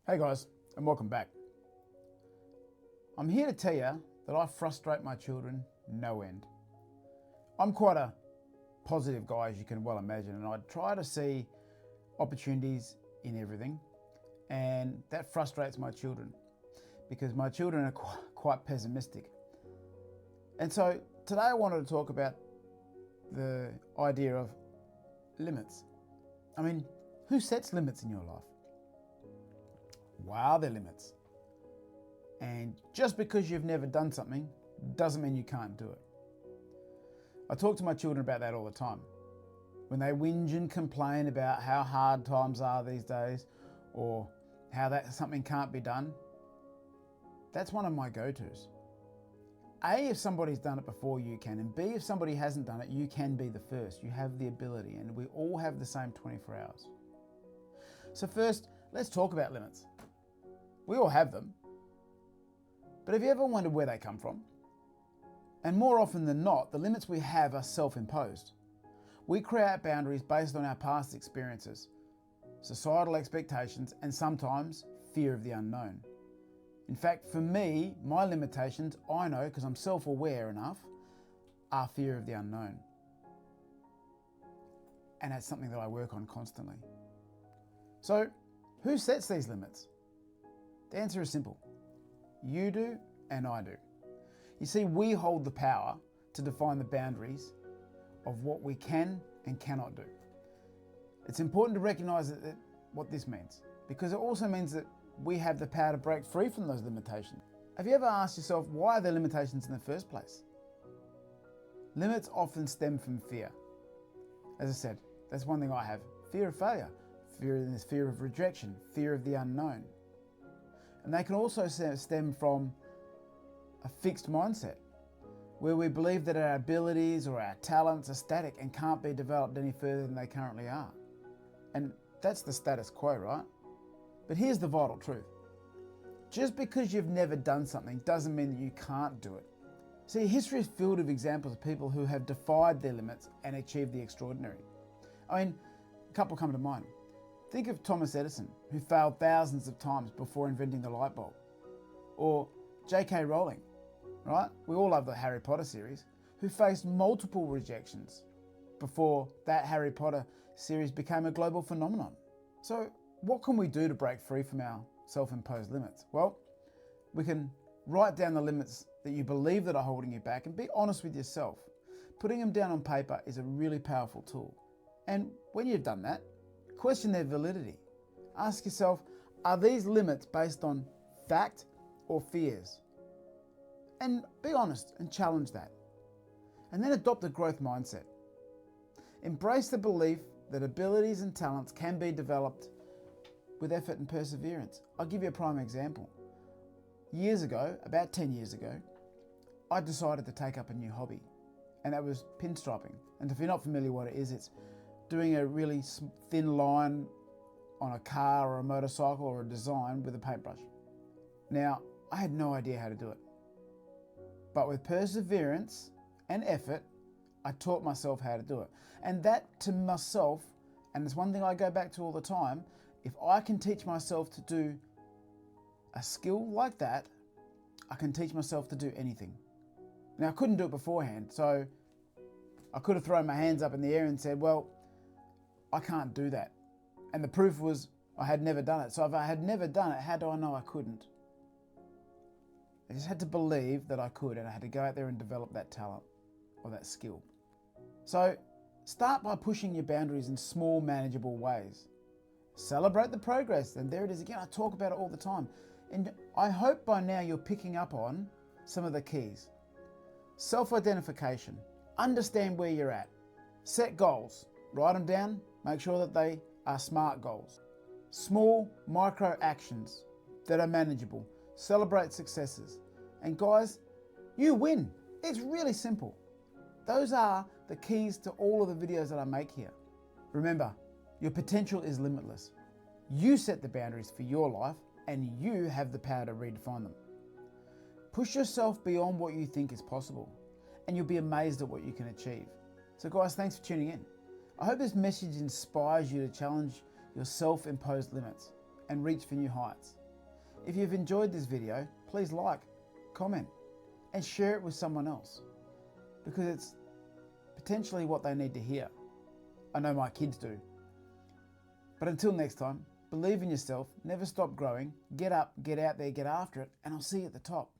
Hey guys, and welcome back. I'm here to tell you that I frustrate my children no end. I'm quite a positive guy, as you can well imagine, and I try to see opportunities in everything, and that frustrates my children because my children are quite pessimistic. And so today I wanted to talk about the idea of limits. I mean, who sets limits in your life? Why are there limits? And just because you've never done something doesn't mean you can't do it. I talk to my children about that all the time. When they whinge and complain about how hard times are these days or how that something can't be done, that's one of my go-tos. A, if somebody's done it before you can, and B, if somebody hasn't done it, you can be the first. You have the ability, and we all have the same 24 hours. So first, let's talk about limits. We all have them. But have you ever wondered where they come from? And more often than not, the limits we have are self-imposed. We create boundaries based on our past experiences, societal expectations, and sometimes fear of the unknown. In fact, for me, my limitations, I know because I'm self-aware enough, are fear of the unknown. And that's something that I work on constantly. So, who sets these limits? The answer is simple. You do and I do. You see, we hold the power to define the boundaries of what we can and cannot do. It's important to recognize what this means, because it also means that we have the power to break free from those limitations. Have you ever asked yourself, why are there limitations in the first place? Limits often stem from fear. As I said, that's one thing I have. Fear of failure, fear of rejection, fear of the unknown. And they can also stem from a fixed mindset, where we believe that our abilities or our talents are static and can't be developed any further than they currently are. And that's the status quo, right? But here's the vital truth. Just because you've never done something doesn't mean that you can't do it. See, history is filled with examples of people who have defied their limits and achieved the extraordinary. I mean, a couple come to mind. Think of Thomas Edison, who failed thousands of times before inventing the light bulb. Or J.K. Rowling, right? We all love the Harry Potter series, who faced multiple rejections before that Harry Potter series became a global phenomenon. So what can we do to break free from our self-imposed limits? Well, we can write down the limits that you believe that are holding you back and be honest with yourself. Putting them down on paper is a really powerful tool. And when you've done that, question their validity. Ask yourself, are these limits based on fact or fears? And be honest and challenge that. And then adopt a growth mindset. Embrace the belief that abilities and talents can be developed with effort and perseverance. I'll give you a prime example. Years ago, about 10 years ago, I decided to take up a new hobby, and that was pinstriping. And if you're not familiar what it is, it's doing a really thin line on a car or a motorcycle or a design with a paintbrush. Now, I had no idea how to do it. But with perseverance and effort, I taught myself how to do it. And that to myself, and it's one thing I go back to all the time, if I can teach myself to do a skill like that, I can teach myself to do anything. Now, I couldn't do it beforehand, so I could have thrown my hands up in the air and said, well, I can't do that. And the proof was I had never done it. So if I had never done it, how do I know I couldn't? I just had to believe that I could, and I had to go out there and develop that talent or that skill. So start by pushing your boundaries in small, manageable ways. Celebrate the progress, and there it is again. I talk about it all the time. And I hope by now you're picking up on some of the keys. Self-identification. Understand where you're at. Set goals. Write them down. Make sure that they are SMART goals. Small, micro actions that are manageable. Celebrate successes. And guys, you win. It's really simple. Those are the keys to all of the videos that I make here. Remember, your potential is limitless. You set the boundaries for your life, and you have the power to redefine them. Push yourself beyond what you think is possible, and you'll be amazed at what you can achieve. So guys, thanks for tuning in. I hope this message inspires you to challenge your self-imposed limits and reach for new heights. If you've enjoyed this video, please like, comment, and share it with someone else, because it's potentially what they need to hear. I know my kids do. But until next time, believe in yourself, never stop growing, get up, get out there, get after it, and I'll see you at the top.